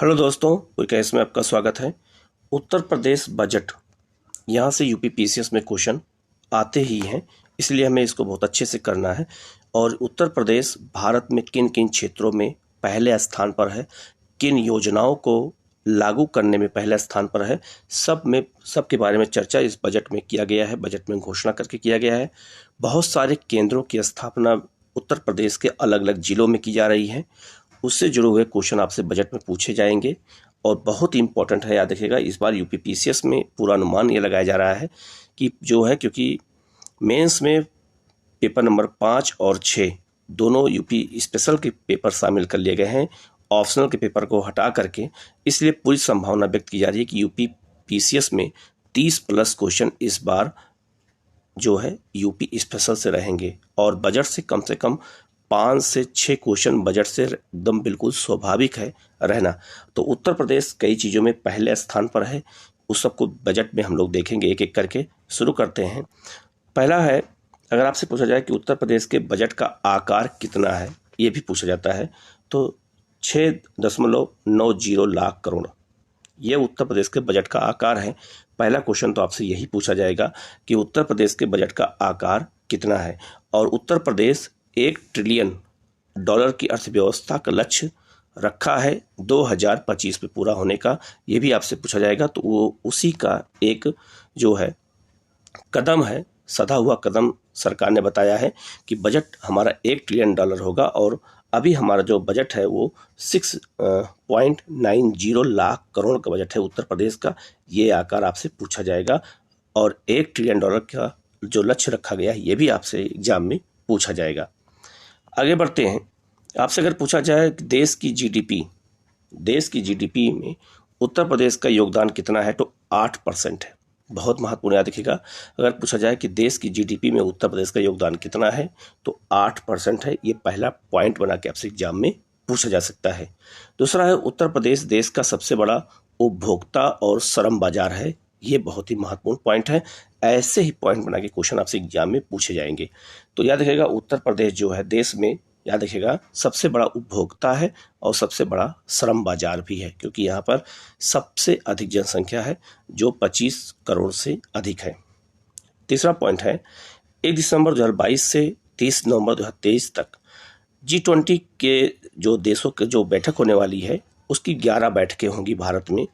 Hello दोस्तों, quick में आपका स्वागत है। उत्तर प्रदेश बजट, यहाँ से यूपी पीसीएस में क्वेश्चन आते ही हैं, इसलिए हमें इसको बहुत अच्छे से करना है। और उत्तर प्रदेश भारत में किन किन क्षेत्रों में पहले स्थान पर है, किन योजनाओं को लागू करने में पहले स्थान पर है, सब के बारे में चर्चा इस बजट में किया गया है। बजट में घोषणा करके किया गया है। बहुत सारे केंद्रों की स्थापना उत्तर प्रदेश के अलग अलग जिलों में की जा रही है। उससे जुड़े हुए क्वेश्चन आपसे बजट में पूछे जाएंगे और बहुत ही इंपॉर्टेंट है, याद रखिएगा। इस बार यूपी पीसीएस में पूरा अनुमान ये लगाया जा रहा है कि जो है, क्योंकि मेंस में पेपर नंबर 5 और 6 दोनों यूपी स्पेशल के पेपर शामिल कर लिए गए हैं, ऑप्शनल के पेपर को हटा करके। इसलिए पूरी संभावना व्यक्त की जा रही है कि यूपी पीसीएस में 30+ क्वेश्चन इस बार जो है यूपी स्पेशल से रहेंगे और बजट से कम 5 से 6 क्वेश्चन बजट से एकदम बिल्कुल स्वाभाविक है रहना। तो उत्तर प्रदेश कई चीज़ों में पहले स्थान पर है, उस सबको बजट में हम लोग देखेंगे एक एक करके। शुरू करते हैं। पहला है, अगर आपसे पूछा जाए कि उत्तर प्रदेश के बजट का आकार कितना है, ये भी पूछा जाता है, तो 6.90 लाख करोड़ ये उत्तर प्रदेश के बजट का आकार है। पहला क्वेश्चन तो आपसे यही पूछा जाएगा कि उत्तर प्रदेश के बजट का आकार कितना है। और उत्तर प्रदेश $1 ट्रिलियन की अर्थव्यवस्था का लक्ष्य रखा है 2025 में पूरा होने का, ये भी आपसे पूछा जाएगा। तो वो उसी का एक जो है कदम है, सधा हुआ कदम सरकार ने बताया है कि बजट हमारा $1 ट्रिलियन होगा। और अभी हमारा जो बजट है वो 6.90 लाख करोड़ का बजट है उत्तर प्रदेश का। ये आकार आपसे पूछा जाएगा। और $1 ट्रिलियन का जो लक्ष्य रखा गया है, ये भी आपसे एग्जाम में पूछा जाएगा। आगे बढ़ते हैं। आपसे अगर पूछा जाए कि देश की जीडीपी में उत्तर प्रदेश का योगदान कितना है, तो 8% है। बहुत महत्वपूर्ण, याद रखिएगा। अगर पूछा जाए कि देश की जीडीपी में उत्तर प्रदेश का योगदान कितना है, तो 8% है। ये पहला पॉइंट बना के आपसे एग्जाम में पूछा जा सकता है। दूसरा है, उत्तर प्रदेश देश का सबसे बड़ा उपभोक्ता और श्रम बाजार है। ये बहुत ही महत्वपूर्ण पॉइंट है। ऐसे ही पॉइंट बना के क्वेश्चन आपसे एग्जाम में पूछे जाएंगे। तो याद रखिएगा, उत्तर प्रदेश जो है देश में, याद रखिएगा, सबसे बड़ा उपभोक्ता है और सबसे बड़ा श्रम बाजार भी है, क्योंकि यहाँ पर सबसे अधिक जनसंख्या है जो 25 करोड़ से अधिक है। तीसरा पॉइंट है, 1 दिसंबर 2022 से 30 नवंबर 2023 तक G20 के जो देशों के जो बैठक होने वाली है, उसकी 11 बैठकें होंगी भारत में,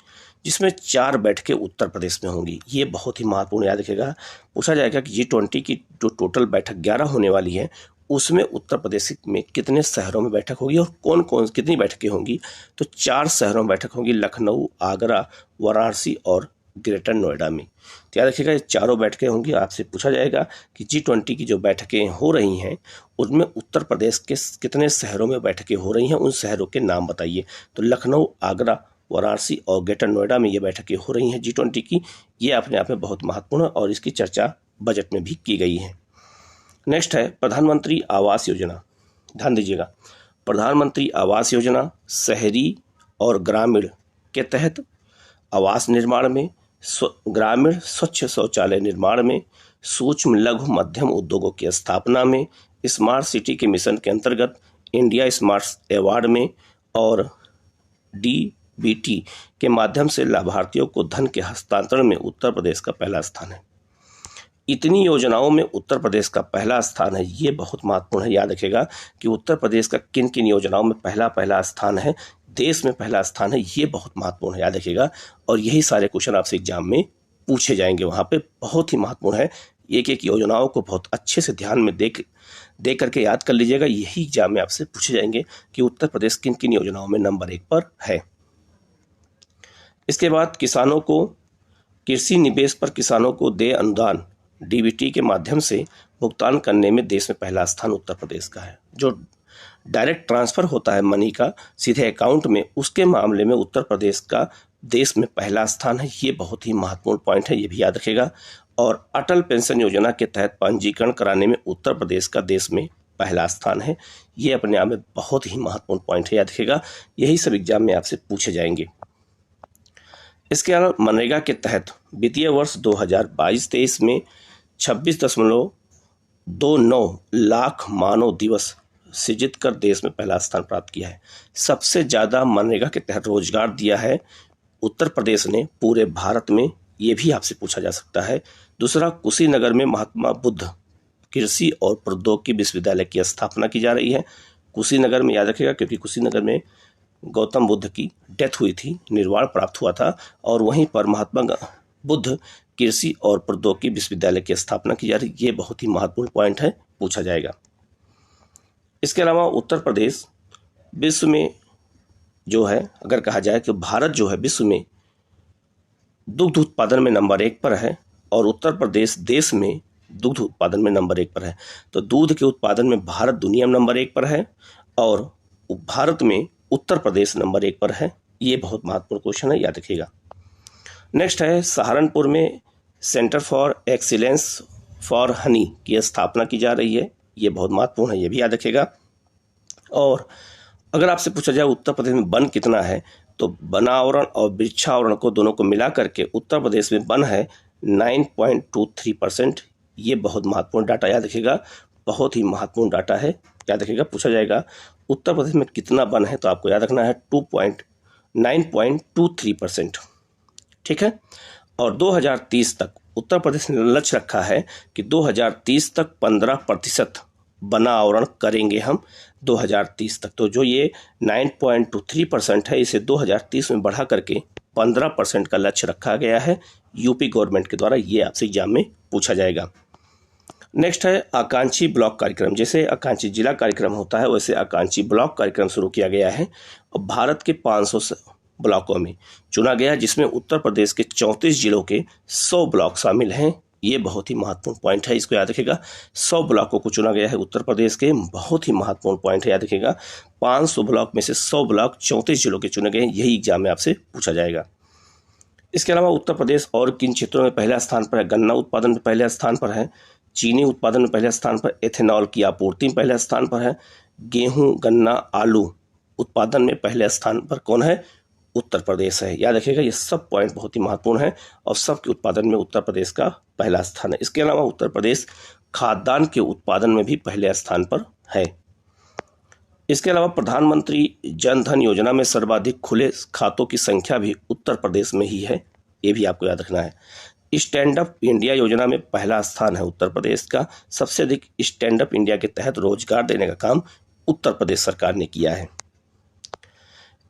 जिसमें 4 बैठकें उत्तर प्रदेश में होंगी। ये बहुत ही महत्वपूर्ण, याद रखिएगा। पूछा जाएगा कि G20 की जो टोटल बैठक 11 होने वाली है, उसमें उत्तर प्रदेश में कितने शहरों में बैठक होगी और कौन कौन कितनी बैठकें होंगी। तो 4 शहरों में बैठक होगी, लखनऊ, आगरा, वाराणसी और ग्रेटर नोएडा में। तो याद रखिएगा, ये चारों बैठकें होंगी। आपसे पूछा जाएगा कि G20 की जो बैठकें हो रही हैं, उनमें उत्तर प्रदेश के कितने शहरों में बैठकें हो रही हैं, उन शहरों के नाम बताइए। तो लखनऊ, आगरा, वाराणसी और ग्रेटर नोएडा में ये बैठकें हो रही हैं G20 की। ये अपने आप में बहुत महत्वपूर्ण है और इसकी चर्चा बजट में भी की गई है। नेक्स्ट है प्रधानमंत्री आवास योजना। ध्यान दीजिएगा, प्रधानमंत्री आवास योजना शहरी और ग्रामीण के तहत आवास निर्माण में, ग्रामीण स्वच्छ शौचालय निर्माण में, सूक्ष्म लघु मध्यम उद्योगों की स्थापना में, स्मार्ट सिटी के मिशन के अंतर्गत इंडिया स्मार्ट अवार्ड में और डीबीटी के माध्यम से लाभार्थियों को धन के हस्तांतरण में उत्तर प्रदेश का पहला स्थान है। इतनी योजनाओं में उत्तर प्रदेश का पहला स्थान है। ये बहुत महत्वपूर्ण है, याद रखिएगा कि उत्तर प्रदेश का किन किन योजनाओं में पहला स्थान है, देश में पहला स्थान है। ये बहुत महत्वपूर्ण है, याद रखिएगा। और यही सारे क्वेश्चन आपसे एग्जाम में पूछे जाएंगे। वहाँ पे बहुत ही महत्वपूर्ण है, एक एक योजनाओं को बहुत अच्छे से ध्यान में देख करके याद कर लीजिएगा। यही एग्जाम में आपसे पूछे जाएंगे कि उत्तर प्रदेश किन किन योजनाओं में नंबर 1 पर है। इसके बाद किसानों को कृषि निवेश पर किसानों को देय अनुदान डीबीटी के माध्यम से भुगतान करने में देश में पहला स्थान उत्तर प्रदेश का है। जो डायरेक्ट ट्रांसफ़र होता है मनी का सीधे अकाउंट में, उसके मामले में उत्तर प्रदेश का देश में पहला स्थान है। ये बहुत ही महत्वपूर्ण पॉइंट है, ये भी याद रखेगा। और अटल पेंशन योजना के तहत पंजीकरण कराने में उत्तर प्रदेश का देश में पहला स्थान है। ये अपने आप में बहुत ही महत्वपूर्ण पॉइंट है, याद रखेगा। यही सब एग्जाम में आपसे पूछे जाएंगे। इसके अलावा मनरेगा के तहत वित्तीय वर्ष 2022-23 में 26.29 लाख मानव दिवस सृजित कर देश में पहला स्थान प्राप्त किया है। सबसे ज़्यादा मनरेगा के तहत रोजगार दिया है उत्तर प्रदेश ने पूरे भारत में, ये भी आपसे पूछा जा सकता है। दूसरा, कुशीनगर में महात्मा बुद्ध कृषि और प्रौद्योगिकी विश्वविद्यालय की स्थापना की जा रही है। कुशीनगर में याद रखिएगा, क्योंकि कुशीनगर में गौतम बुद्ध की डेथ हुई थी, निर्वाण प्राप्त हुआ था, और वहीं पर महात्मा बुद्ध कृषि और प्रौद्योगिकी विश्वविद्यालय की स्थापना की जा रही है। ये बहुत ही महत्वपूर्ण पॉइंट है, पूछा जाएगा। इसके अलावा उत्तर प्रदेश विश्व में जो है, अगर कहा जाए कि भारत जो है विश्व में दुग्ध उत्पादन में नंबर 1 पर है, और उत्तर प्रदेश देश में दुग्ध उत्पादन में नंबर 1 पर है। तो दूध के उत्पादन में भारत दुनिया में नंबर 1 पर है, और भारत में उत्तर प्रदेश नंबर 1 पर है। ये बहुत महत्वपूर्ण क्वेश्चन है, याद रखिएगा। नेक्स्ट है, सहारनपुर में centre for excellence for Honey की स्थापना की जा रही है। ये बहुत महत्वपूर्ण है, ये भी याद रखिएगा। और अगर आपसे पूछा जाए उत्तर प्रदेश में वन कितना है, तो वनावरण और वृक्षावरण को दोनों को मिला करके उत्तर प्रदेश में वन है 9.23%। ये बहुत महत्वपूर्ण डाटा, याद रखिएगा, बहुत ही महत्वपूर्ण डाटा है, याद रखिएगा। पूछा जाएगा उत्तर प्रदेश में कितना वन है, तो आपको याद रखना है 9.23%। ठीक है। और 2030 तक उत्तर प्रदेश ने लक्ष्य रखा है कि 2030 तक 15% वनावरण करेंगे हम 2030 तक। तो जो ये 9.23% है, इसे 2030 में बढ़ा करके 15% का लक्ष्य रखा गया है यूपी गवर्नमेंट के द्वारा। ये आपसे एग्जाम में पूछा जाएगा। नेक्स्ट है आकांक्षी ब्लॉक कार्यक्रम। जैसे आकांक्षी जिला कार्यक्रम होता है, वैसे आकांक्षी ब्लॉक कार्यक्रम शुरू किया गया है और भारत के 500 ब्लॉकों में चुना गया, जिसमें उत्तर प्रदेश के 34 जिलों के 100 ब्लॉक शामिल हैं। ये बहुत ही महत्वपूर्ण पॉइंट है, इसको याद रखिएगा। 100 ब्लॉकों को चुना गया है उत्तर प्रदेश के, बहुत ही महत्वपूर्ण पॉइंट है, याद रखिएगा। 500 ब्लॉक में से 100 ब्लॉक 34 जिलों के चुने गए हैं। यही एग्जाम में आपसे पूछा जाएगा। इसके अलावा उत्तर प्रदेश और किन क्षेत्रों में पहले स्थान पर है? गन्ना उत्पादन में पहले स्थान पर है, चीनी उत्पादन में पहले स्थान पर, एथेनॉल की आपूर्ति में पहले स्थान पर है, गेहूं, गन्ना, आलू उत्पादन में पहले स्थान पर कौन है? उत्तर प्रदेश है। याद रखिएगा, ये सब पॉइंट बहुत ही महत्वपूर्ण है और सबके उत्पादन में उत्तर प्रदेश का पहला स्थान है। इसके अलावा उत्तर प्रदेश खाद्यान्न के उत्पादन में भी पहले स्थान पर है। इसके अलावा प्रधानमंत्री जन धन योजना में सर्वाधिक खुले खातों की संख्या भी उत्तर प्रदेश में ही है, ये भी आपको याद रखना है। स्टैंड अप इंडिया योजना में पहला स्थान है उत्तर प्रदेश का। सबसे अधिक स्टैंड अप इंडिया के तहत रोजगार देने का काम उत्तर प्रदेश सरकार ने किया है।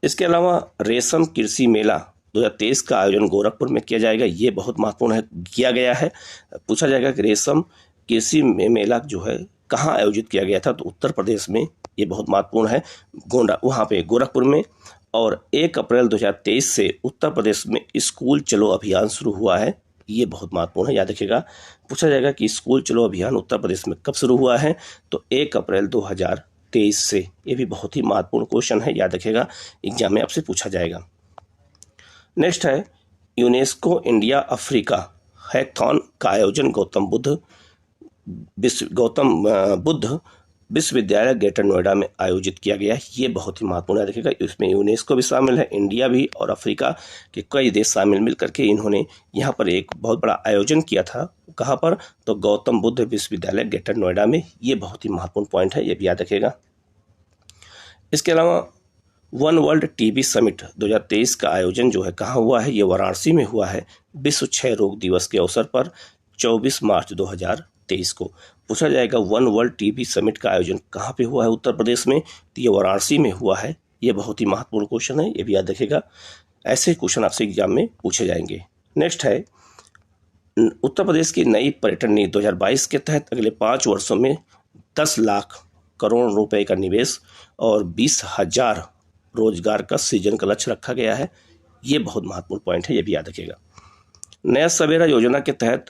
इसके अलावा रेशम कृषि मेला 2023 का आयोजन गोरखपुर में किया जाएगा। ये बहुत महत्वपूर्ण है, किया गया है। पूछा जाएगा कि रेशम कृषि मेला जो है कहाँ आयोजित किया गया था, तो उत्तर प्रदेश में। ये बहुत महत्वपूर्ण है, वहाँ पे गोरखपुर में। और 1 अप्रैल 2023 से उत्तर प्रदेश में स्कूल चलो अभियान शुरू हुआ है। ये बहुत महत्वपूर्ण है, याद रखिएगा। पूछा जाएगा कि स्कूल चलो अभियान उत्तर प्रदेश में कब शुरू हुआ है, तो 1 अप्रैल 2023 से। ये भी बहुत ही महत्वपूर्ण क्वेश्चन है, याद रखिएगा, एग्जाम में आपसे पूछा जाएगा। नेक्स्ट है यूनेस्को इंडिया अफ्रीका हैकाथॉन का आयोजन गौतम बुद्ध विश्वविद्यालय ग्रेटर नोएडा में आयोजित किया गया है। ये बहुत ही महत्वपूर्ण है, देखिएगा। इसमें यूनेस्को भी शामिल है, इंडिया भी, और अफ्रीका के कई देश शामिल मिल करके इन्होंने यहाँ पर एक बहुत बड़ा आयोजन किया था। कहाँ पर? तो गौतम बुद्ध विश्वविद्यालय ग्रेटर नोएडा में। ये बहुत ही महत्वपूर्ण पॉइंट है, ये भी याद रखिएगा। इसके अलावा वन वर्ल्ड टीबी समिट 2023 का आयोजन जो है कहाँ हुआ है? ये वाराणसी में हुआ है विश्व क्षय रोग दिवस के अवसर पर 24 मार्च 2023 को। पूछा जाएगा वन वर्ल्ड टीबी समिट का आयोजन कहाँ पे हुआ है उत्तर प्रदेश में, तो ये वाराणसी में हुआ है। ये बहुत ही महत्वपूर्ण क्वेश्चन है, ये भी याद रखिएगा। ऐसे क्वेश्चन आपसे एग्जाम में पूछे जाएंगे। नेक्स्ट है उत्तर प्रदेश की नई पर्यटन नीति 2022 के तहत अगले 5 वर्षों में 10 लाख करोड़ रुपए का निवेश और 20,000 रोजगार का सृजन का लक्ष्य रखा गया है। ये बहुत महत्वपूर्ण पॉइंट है, ये भी याद रखिएगा। नया सवेरा योजना के तहत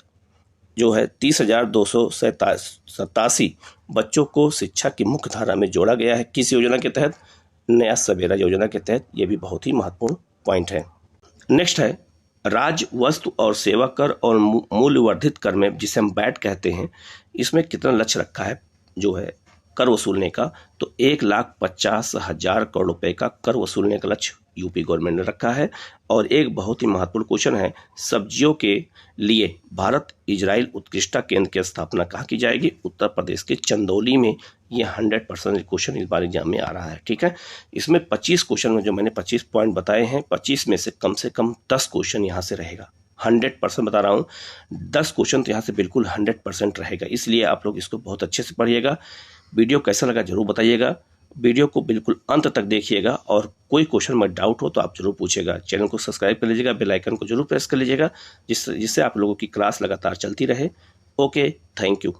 जो है 30,287 बच्चों को शिक्षा की मुख्य धारा में जोड़ा गया है। किस योजना के तहत? नया सवेरा योजना के तहत। ये भी बहुत ही महत्वपूर्ण पॉइंट है। नेक्स्ट है राज्य वस्तु और सेवा कर और मूल्यवर्धित कर में, जिसे हम वैट कहते हैं, इसमें कितना लक्ष्य रखा है जो है कर वसूलने का? तो 1,50,000 करोड़ रुपए का कर वसूलने का लक्ष्य यूपी गवर्नमेंट ने रखा है। और एक बहुत ही महत्वपूर्ण क्वेश्चन है, सब्जियों के लिए भारत इजराइल उत्कृष्टता केंद्र की स्थापना कहाँ की जाएगी? उत्तर प्रदेश के चंदौली में। ये 100% क्वेश्चन इस बार एग्जाम में आ रहा है। ठीक है, इसमें 25 क्वेश्चन में जो मैंने 25 पॉइंट बताए हैं, 25 में से कम 10 क्वेश्चन यहाँ से रहेगा। 100% बता रहा हूँ, 10 क्वेश्चन तो यहाँ से बिल्कुल 100% रहेगा। इसलिए आप लोग इसको बहुत अच्छे से पढ़िएगा। वीडियो कैसा लगा जरूर बताइएगा। वीडियो को बिल्कुल अंत तक देखिएगा और कोई क्वेश्चन में डाउट हो तो आप जरूर पूछिएगा। चैनल को सब्सक्राइब कर लीजिएगा, बेल आइकन को जरूर प्रेस कर लीजिएगा, जिससे आप लोगों की क्लास लगातार चलती रहे। Okay, thank you.